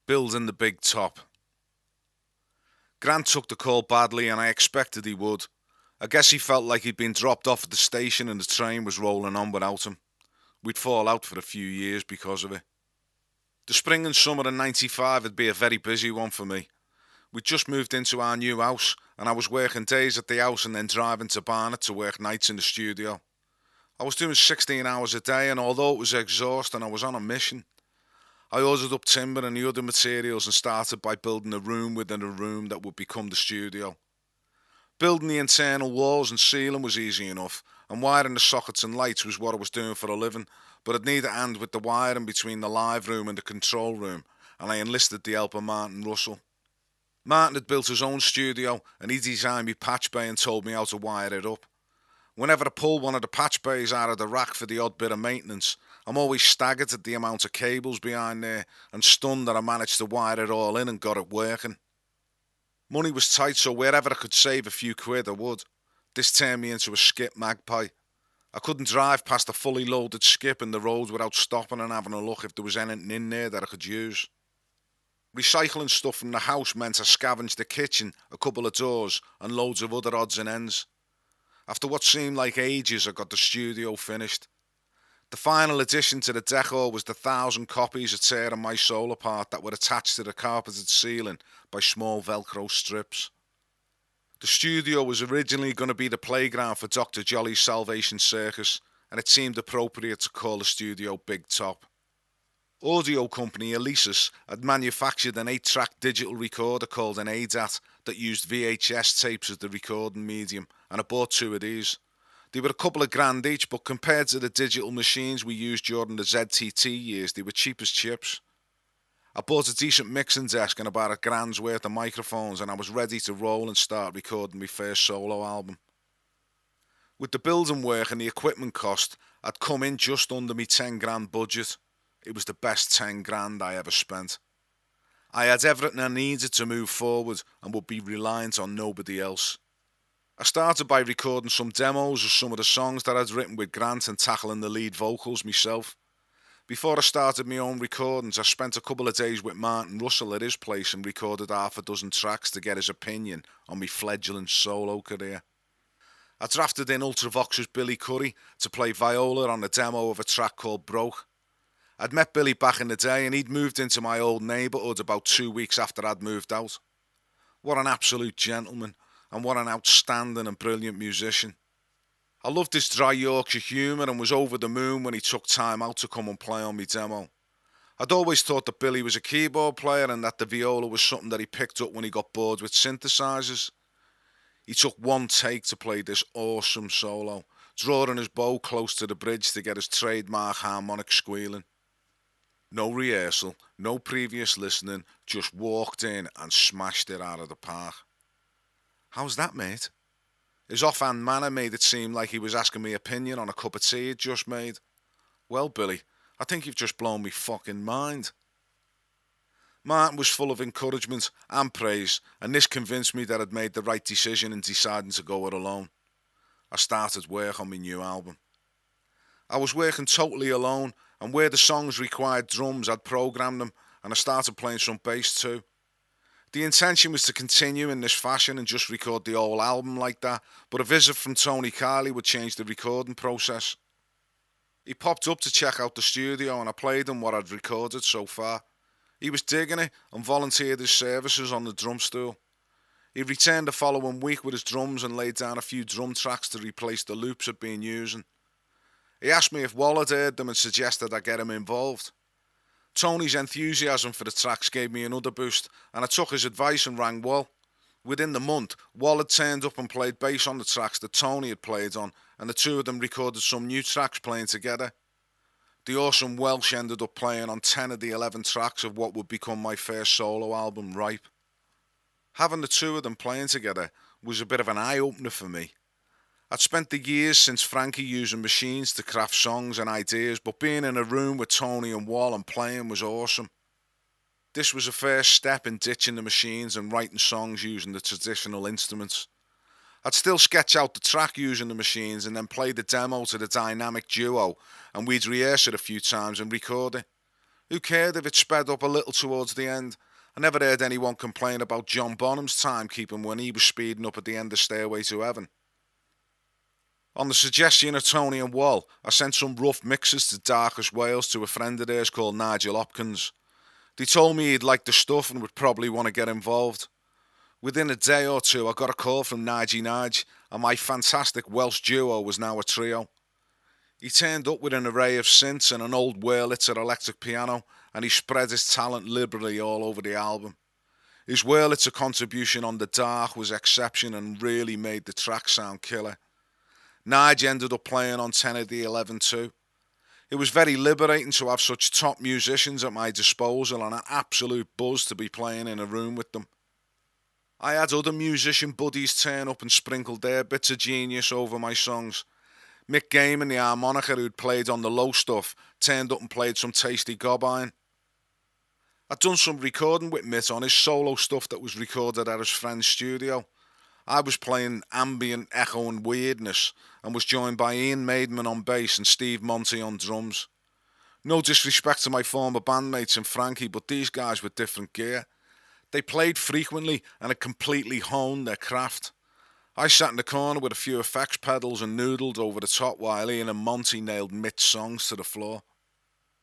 Building the big top. Grant took the call badly, and I expected he would. I guess he felt like he'd been dropped off at the station and the train was rolling on without him. We'd fall out for a few years because of it. The spring and summer of '95 would be a very busy one for me. We'd just moved into our new house, and I was working days at the house and then driving to Barnet to work nights in the studio. I was doing 16 hours a day, and although it was exhausting, I was on a mission. I ordered up timber and the other materials and started by building a room within a room that would become the studio. Building the internal walls and ceiling was easy enough, and wiring the sockets and lights was what I was doing for a living, but it needed a hand with the wiring between the live room and the control room, and I enlisted the help of Martin Russell. Martin had built his own studio, and he designed me patch bay and told me how to wire it up. Whenever I pull one of the patch bays out of the rack for the odd bit of maintenance, I'm always staggered at the amount of cables behind there and stunned that I managed to wire it all in and got it working. Money was tight, so wherever I could save a few quid I would. This turned me into a skip magpie. I couldn't drive past a fully loaded skip in the road without stopping and having a look if there was anything in there that I could use. Recycling stuff from the house meant I scavenged the kitchen, a couple of doors, and loads of other odds and ends. After what seemed like ages, I got the studio finished. The final addition to the decor was the 1,000 copies of Tearing My Soul Apart that were attached to the carpeted ceiling by small Velcro strips. The studio was originally going to be the playground for Dr. Jolly's Salvation Circus, and it seemed appropriate to call the studio Big Top. Audio company Alesis had manufactured an 8-track digital recorder called an ADAT that used VHS tapes as the recording medium, and I bought 2 of these. They were a couple of grand each, but compared to the digital machines we used during the ZTT years, they were cheap as chips. I bought a decent mixing desk and about £1,000 worth of microphones, and I was ready to roll and start recording my first solo album. With the building work and the equipment cost, I'd come in just under my 10 grand budget. It was the best 10 grand I ever spent. I had everything I needed to move forward and would be reliant on nobody else. I started by recording some demos of some of the songs that I'd written with Grant and tackling the lead vocals myself. Before I started my own recordings, I spent a couple of days with Martin Russell at his place and recorded half a dozen tracks to get his opinion on my fledgling solo career. I drafted in Ultravox's Billy Curry to play viola on a demo of a track called Broke. I'd met Billy back in the day and he'd moved into my old neighbourhood about 2 weeks after I'd moved out. What an absolute gentleman, and what an outstanding and brilliant musician. I loved his dry Yorkshire humour and was over the moon when he took time out to come and play on my demo. I'd always thought that Billy was a keyboard player and that the viola was something that he picked up when he got bored with synthesizers. He took one take to play this awesome solo, drawing his bow close to the bridge to get his trademark harmonic squealing. No rehearsal, no previous listening, just walked in and smashed it out of the park. How's that, mate? His offhand manner made it seem like he was asking me opinion on a cup of tea he'd just made. Well, Billy, I think you've just blown me fucking mind. Martin was full of encouragement and praise, and this convinced me that I'd made the right decision in deciding to go it alone. I started work on my new album. I was working totally alone, and where the songs required drums, I'd programmed them, and I started playing some bass too. The intention was to continue in this fashion and just record the whole album like that, but a visit from Tony Carley would change the recording process. He popped up to check out the studio and I played him what I'd recorded so far. He was digging it and volunteered his services on the drum stool. He returned the following week with his drums and laid down a few drum tracks to replace the loops I'd been using. He asked me if Wall had heard them and suggested I get him involved. Tony's enthusiasm for the tracks gave me another boost, and I took his advice and rang Wall. Within the month, Wall had turned up and played bass on the tracks that Tony had played on, and the two of them recorded some new tracks playing together. The awesome Welsh ended up playing on 10 of the 11 tracks of what would become my first solo album, Ripe. Having the two of them playing together was a bit of an eye-opener for me. I'd spent the years since Frankie using machines to craft songs and ideas, but being in a room with Tony and Wall and playing was awesome. This was a first step in ditching the machines and writing songs using the traditional instruments. I'd still sketch out the track using the machines and then play the demo to the dynamic duo, and we'd rehearse it a few times and record it. Who cared if it sped up a little towards the end? I never heard anyone complain about John Bonham's timekeeping when he was speeding up at the end of Stairway to Heaven. On the suggestion of Tony and Wall, I sent some rough mixes to Darkest Wales to a friend of theirs called Nigel Hopkins. They told me he'd like the stuff and would probably want to get involved. Within a day or two, I got a call from Nige Nige, and my fantastic Welsh duo was now a trio. He turned up with an array of synths and an old Wurlitzer electric piano, and he spread his talent liberally all over the album. His Wurlitzer contribution on The Dark was exceptional and really made the track sound killer. Nige ended up playing on 10 of the 11 too. It was very liberating to have such top musicians at my disposal and an absolute buzz to be playing in a room with them. I had other musician buddies turn up and sprinkle their bits of genius over my songs. Mick Gaiman, the harmonica who'd played on the low stuff, turned up and played some tasty gobbine. I'd done some recording with Mitt on his solo stuff that was recorded at his friend's studio. I was playing ambient echo and weirdness and was joined by Ian Maidman on bass and Steve Monty on drums. No disrespect to my former bandmates and Frankie, but these guys were different gear. They played frequently and had completely honed their craft. I sat in the corner with a few effects pedals and noodled over the top while Ian and Monty nailed Mitt's songs to the floor.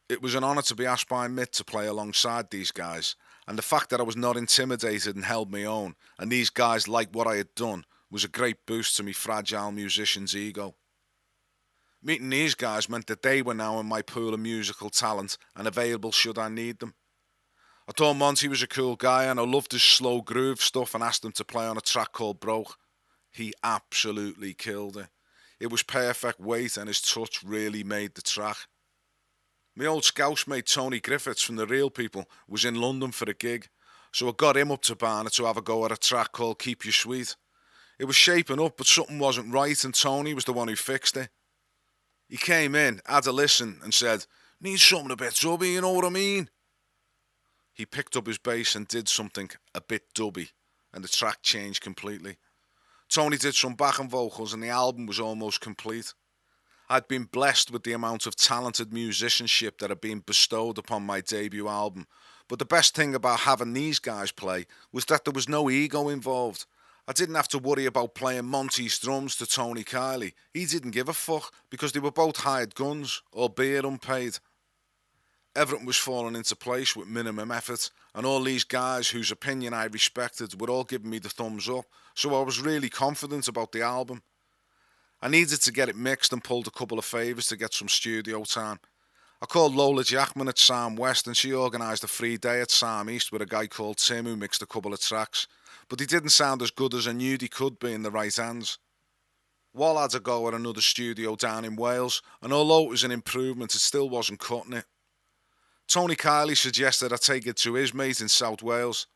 It was an honour to be asked by Mitt to play alongside these guys, and the fact that I was not intimidated and held my own, and these guys liked what I had done, was a great boost to me fragile musician's ego. Meeting these guys meant that they were now in my pool of musical talent and available should I need them. I thought Monty was a cool guy and I loved his slow groove stuff and asked him to play on a track called Broke. He absolutely killed it. It was perfect weight and his touch really made the track. My old scouse mate Tony Griffiths from The Real People was in London for a gig, so I got him up to Barnet to have a go at a track called Keep You Sweet. It was shaping up but something wasn't right and Tony was the one who fixed it. He came in, had a listen and said, "Need something a bit dubby, you know what I mean?" He picked up his bass and did something a bit dubby, and the track changed completely. Tony did some backing vocals and the album was almost complete. I'd been blessed with the amount of talented musicianship that had been bestowed upon my debut album, but the best thing about having these guys play was that there was no ego involved. I didn't have to worry about playing Monty's drums to Tony Kiley. He didn't give a fuck because they were both hired guns, albeit unpaid. Everything was falling into place with minimum effort, and all these guys whose opinion I respected were all giving me the thumbs up, so I was really confident about the album. I needed to get it mixed and pulled a couple of favours to get some studio time. I called Lola Jackman at Sam West and she organised a free day at Sam East with a guy called Tim who mixed a couple of tracks, but he didn't sound as good as I knew they could be in the right hands. Wall had a go at another studio down in Wales, and although it was an improvement, it still wasn't cutting it. Tony Kiley suggested I take it to his mate in South Wales.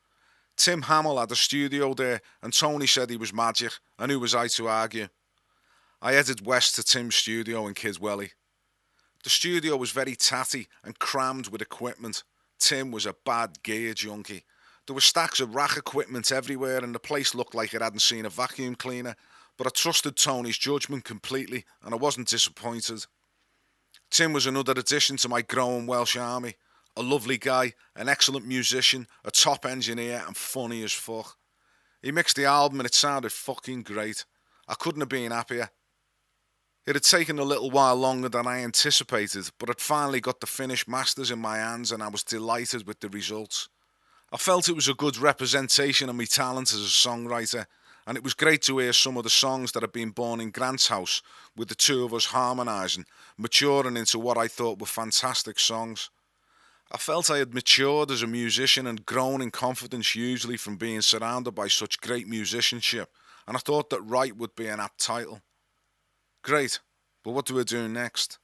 Tim Hamill had a studio there, and Tony said he was magic, and who was I to argue? I headed west to Tim's studio in Kidswelly. The studio was very tatty and crammed with equipment. Tim was a bad gear junkie. There were stacks of rack equipment everywhere and the place looked like it hadn't seen a vacuum cleaner, but I trusted Tony's judgment completely and I wasn't disappointed. Tim was another addition to my growing Welsh army. A lovely guy, an excellent musician, a top engineer and funny as fuck. He mixed the album and it sounded fucking great. I couldn't have been happier. It had taken a little while longer than I anticipated, but I'd finally got the finished masters in my hands and I was delighted with the results. I felt it was a good representation of my talent as a songwriter, and it was great to hear some of the songs that had been born in Grant's house, with the two of us harmonising, maturing into what I thought were fantastic songs. I felt I had matured as a musician and grown in confidence hugely from being surrounded by such great musicianship, and I thought that Right would be an apt title. Great, but what do I do next?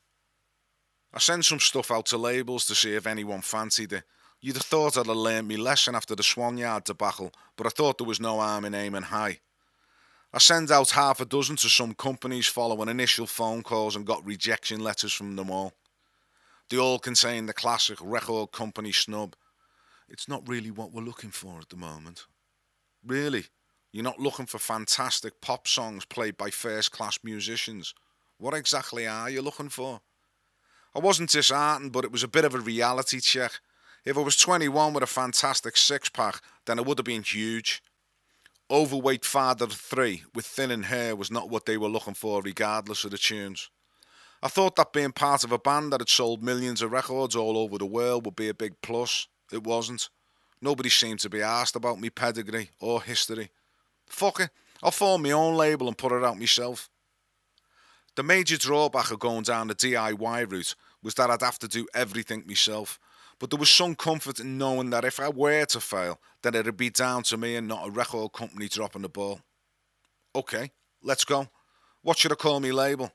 I sent some stuff out to labels to see if anyone fancied it. You'd have thought I'd have learned me lesson after the Swan-Yard debacle, but I thought there was no harm in aiming high. I sent out half a dozen to some companies following initial phone calls and got rejection letters from them all. They all contained the classic record company snub. It's not really what we're looking for at the moment. Really? You're not looking for fantastic pop songs played by first-class musicians? What exactly are you looking for? I I wasn't disheartened, but it was a bit of a reality check. If I was 21 with a fantastic six-pack, then it would have been huge. Overweight father of three with thinning hair was not what they were looking for regardless of the tunes. I thought that being part of a band that had sold millions of records all over the world would be a big plus. It wasn't. Nobody seemed to be asked about me pedigree or history. Fuck it, I'll form my own label and put it out myself. The major drawback of going down the DIY route was that I'd have to do everything myself, but there was some comfort in knowing that if I were to fail, then it'd be down to me and not a record company dropping the ball. Okay, let's go. What should I call me label?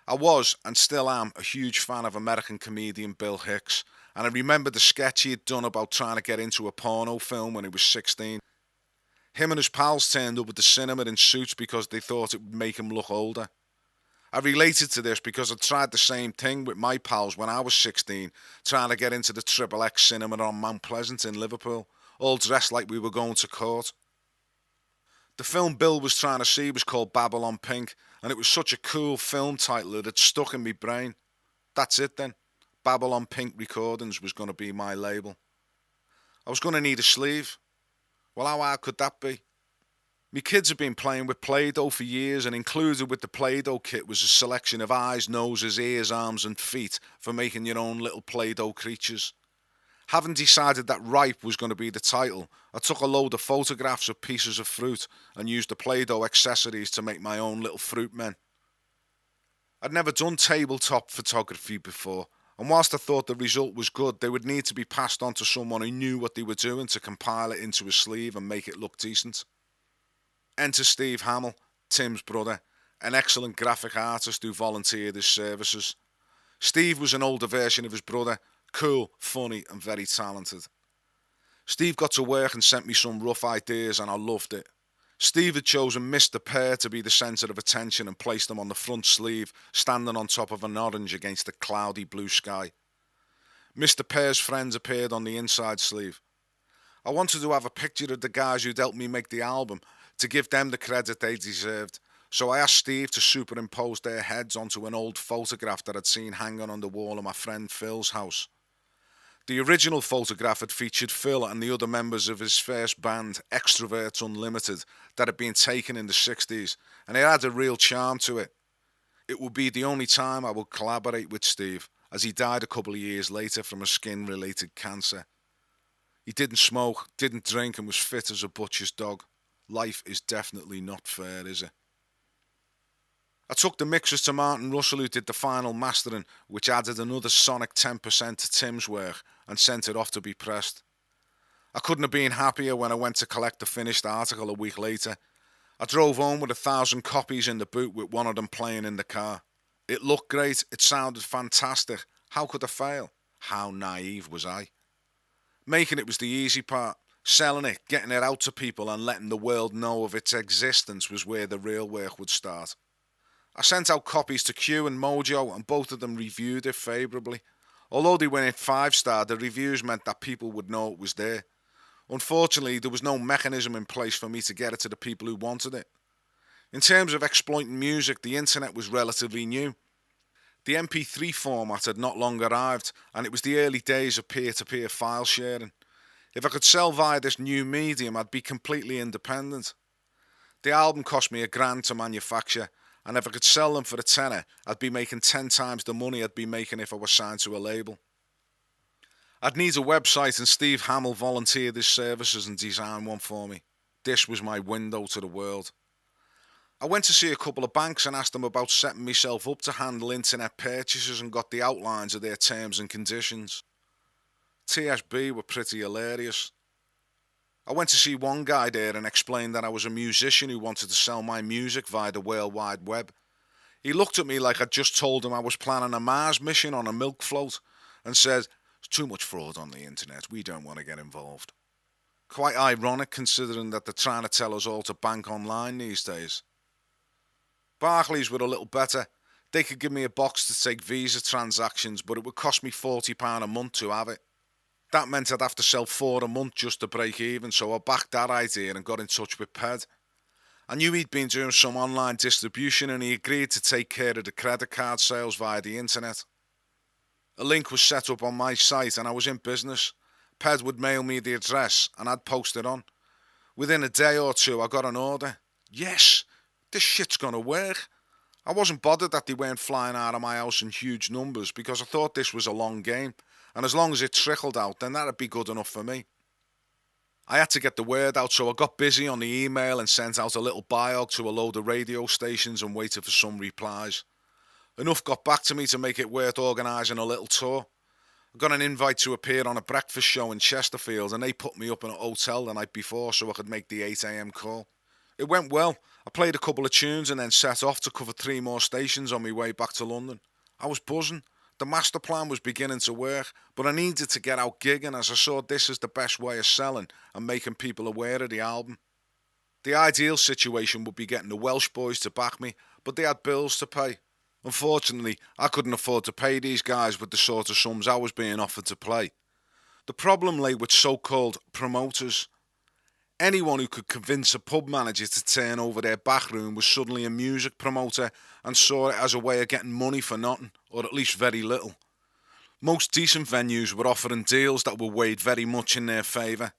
I was, and still am, a huge fan of American comedian Bill Hicks, and I remember the sketch he had done about trying to get into a porno film when he was 16. Him and his pals turned up at the cinema in suits because they thought it would make him look older. I related to this because I tried the same thing with my pals when I was 16, trying to get into the Triple X cinema on Mount Pleasant in Liverpool, all dressed like we were going to court. The film Bill was trying to see was called Babylon Pink, and it was such a cool film title that it stuck in my brain. That's it then. Babylon Pink Recordings was going to be my label. I was going to need a sleeve. Well, how hard could that be? Me kids have been playing with Play-Doh for years, and included with the Play-Doh kit was a selection of eyes, noses, ears, arms and feet for making your own little Play-Doh creatures. Having decided that Ripe was going to be the title, I took a load of photographs of pieces of fruit and used the Play-Doh accessories to make my own little fruit men. I'd never done tabletop photography before, and whilst I thought the result was good, they would need to be passed on to someone who knew what they were doing to compile it into a sleeve and make it look decent. Enter Steve Hamill, Tim's brother, an excellent graphic artist who volunteered his services. Steve was an older version of his brother, cool, funny and very talented. Steve got to work and sent me some rough ideas and I loved it. Steve had chosen Mr. Pear to be the centre of attention and placed him on the front sleeve, standing on top of an orange against the cloudy blue sky. Mr. Pear's friends appeared on the inside sleeve. I wanted to have a picture of the guys who'd helped me make the album, to give them the credit they deserved, so I asked Steve to superimpose their heads onto an old photograph that I'd seen hanging on the wall of my friend Phil's house. The original photograph had featured Phil and the other members of his first band, Extroverts Unlimited, that had been taken in the 60s, and it had a real charm to it. It would be the only time I would collaborate with Steve, as he died a couple of years later from a skin-related cancer. He didn't smoke, didn't drink, and was fit as a butcher's dog. Life is definitely not fair, is it? I took the mixers to Martin Russell, who did the final mastering, which added another sonic 10% to Tim's work, and sent it off to be pressed. I couldn't have been happier when I went to collect the finished article a week later. I drove home with 1,000 copies in the boot, with one of them playing in the car. It looked great, it sounded fantastic. How could I fail? How naive was I? Making it was the easy part. Selling it, getting it out to people and letting the world know of its existence was where the real work would start. I sent out copies to Q and Mojo, and both of them reviewed it favourably. Although they went 5-star, the reviews meant that people would know it was there. Unfortunately, there was no mechanism in place for me to get it to the people who wanted it. In terms of exploiting music, the internet was relatively new. The MP3 format had not long arrived, and it was the early days of peer-to-peer file sharing. If I could sell via this new medium, I'd be completely independent. The album cost me $1,000 to manufacture, and if I could sell them for a tenner, I'd be making 10 times the money I'd be making if I was signed to a label. I'd need a website, and Steve Hamill volunteered his services and designed one for me. This was my window to the world. I went to see a couple of banks and asked them about setting myself up to handle internet purchases and got the outlines of their terms and conditions. TSB were pretty hilarious. I went to see one guy there and explained that I was a musician who wanted to sell my music via the World Wide Web. He looked at me like I'd just told him I was planning a Mars mission on a milk float and said, "There's too much fraud on the internet, we don't want to get involved." Quite ironic considering that they're trying to tell us all to bank online these days. Barclays were a little better. They could give me a box to take Visa transactions, but it would cost me £40 a month to have it. That meant I'd have to sell 4 a month just to break even, so I backed that idea and got in touch with Ped. I knew he'd been doing some online distribution and he agreed to take care of the credit card sales via the internet. A link was set up on my site and I was in business. Ped would mail me the address and I'd post it on. Within a day or two I got an order. Yes, this shit's gonna work. I wasn't bothered that they weren't flying out of my house in huge numbers because I thought this was a long game, and as long as it trickled out then that'd be good enough for me. I had to get the word out, so I got busy on the email and sent out a little biog to a load of radio stations and waited for some replies. Enough got back to me to make it worth organising a little tour. I got an invite to appear on a breakfast show in Chesterfield and they put me up in a hotel the night before so I could make the 8 a.m. call. It went well. I played a couple of tunes and then set off to cover 3 more stations on my way back to London. I was buzzing. The master plan was beginning to work, but I needed to get out gigging as I saw this as the best way of selling and making people aware of the album. The ideal situation would be getting the Welsh boys to back me, but they had bills to pay. Unfortunately, I couldn't afford to pay these guys with the sort of sums I was being offered to play. The problem lay with so-called promoters. Anyone who could convince a pub manager to turn over their back room was suddenly a music promoter and saw it as a way of getting money for nothing, or at least very little. Most decent venues were offering deals that were weighed very much in their favour.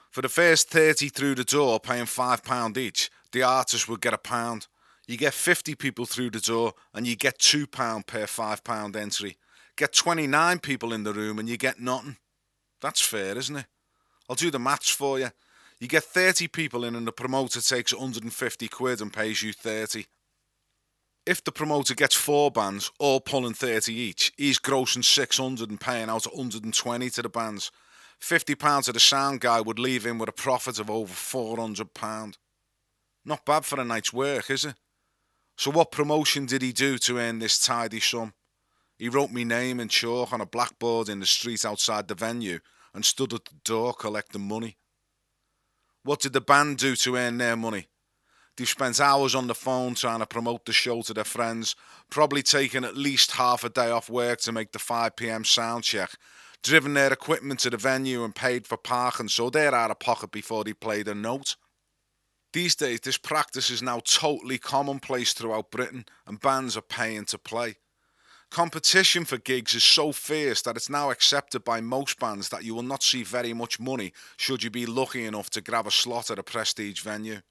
For the first 30 through the door paying £5 each, the artist would get £1. You get 50 people through the door and you get £2 per £5 entry. Get 29 people in the room and you get nothing. That's fair, isn't it? I'll do the maths for you. You get 30 people in and the promoter takes 150 quid and pays you 30. If the promoter gets 4 bands, all pulling 30 each, he's grossing 600 and paying out 120 to the bands. £50 to the sound guy would leave him with a profit of over £400. Not bad for a night's work, is it? So what promotion did he do to earn this tidy sum? He wrote me name in chalk on a blackboard in the street outside the venue and stood at the door collecting money. What did the band do to earn their money? They've spent hours on the phone trying to promote the show to their friends, probably taken at least half a day off work to make the 5 p.m. sound check, driven their equipment to the venue and paid for parking so they're out of pocket before they played a note. These days this practice is now totally commonplace throughout Britain and bands are paying to play. Competition for gigs is so fierce that it's now accepted by most bands that you will not see very much money should you be lucky enough to grab a slot at a prestige venue.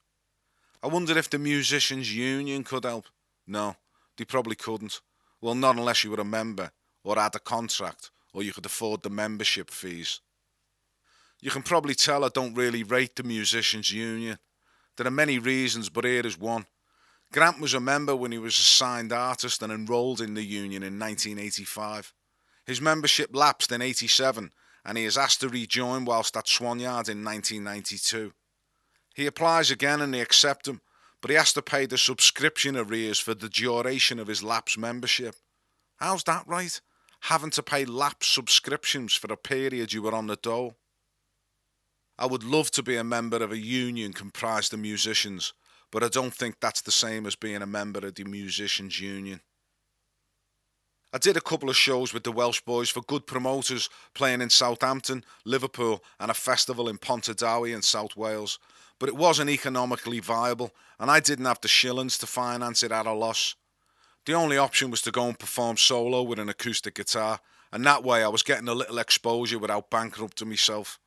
I wonder if the Musicians' Union could help. No, they probably couldn't. Well, not unless you were a member, or had a contract, or you could afford the membership fees. You can probably tell I don't really rate the Musicians' Union. There are many reasons, but here is one. Grant was a member when he was a signed artist and enrolled in the union in 1985. His membership lapsed in 87 and he is asked to rejoin whilst at Swannyard in 1992. He applies again and they accept him, but he has to pay the subscription arrears for the duration of his lapsed membership. How's that right? Having to pay lapsed subscriptions for a period you were on the dole. I would love to be a member of a union comprised of musicians, but I don't think that's the same as being a member of the Musicians' Union. I did a couple of shows with the Welsh boys for good promoters playing in Southampton, Liverpool and a festival in Pontardawy in South Wales, but it wasn't economically viable and I didn't have the shillings to finance it at a loss. The only option was to go and perform solo with an acoustic guitar, and that way I was getting a little exposure without bankrupting myself.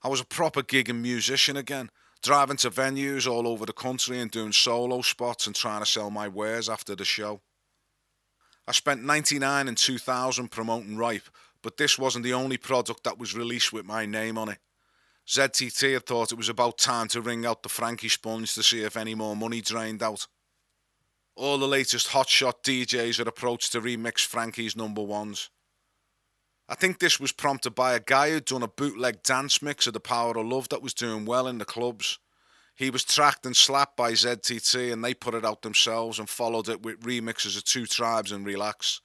I was a proper gigging musician again, driving to venues all over the country and doing solo spots and trying to sell my wares after the show. I spent 99 and 2000 promoting Ripe, but this wasn't the only product that was released with my name on it. ZTT had thought it was about time to wring out the Frankie sponge to see if any more money drained out. All the latest hotshot DJs are approached to remix Frankie's number ones. I think this was prompted by a guy who'd done a bootleg dance mix of The Power of Love that was doing well in the clubs. He was tracked and slapped by ZTT and they put it out themselves and followed it with remixes of Two Tribes and Relax.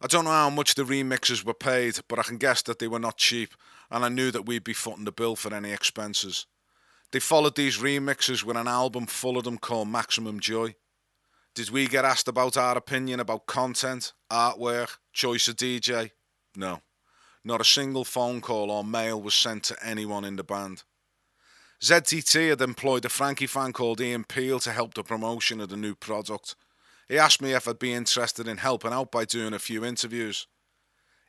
I don't know how much the remixes were paid, but I can guess that they were not cheap and I knew that we'd be footing the bill for any expenses. They followed these remixes with an album full of them called Maximum Joy. Did we get asked about our opinion about content, artwork, choice of DJ? No, not a single phone call or mail was sent to anyone in the band. ZTT had employed a Frankie fan called Ian Peel to help the promotion of the new product. He asked me if I'd be interested in helping out by doing a few interviews.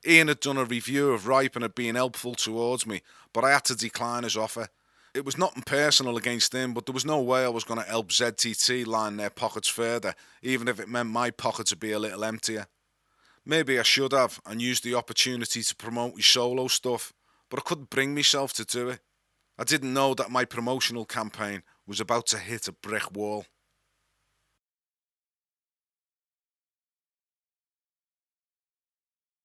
Ian had done a review of Ripe and had been helpful towards me, but I had to decline his offer. It was nothing personal against him, but there was no way I was going to help ZTT line their pockets further, even if it meant my pockets would be a little emptier. Maybe I should have and used the opportunity to promote his solo stuff, but I couldn't bring myself to do it. I didn't know that my promotional campaign was about to hit a brick wall.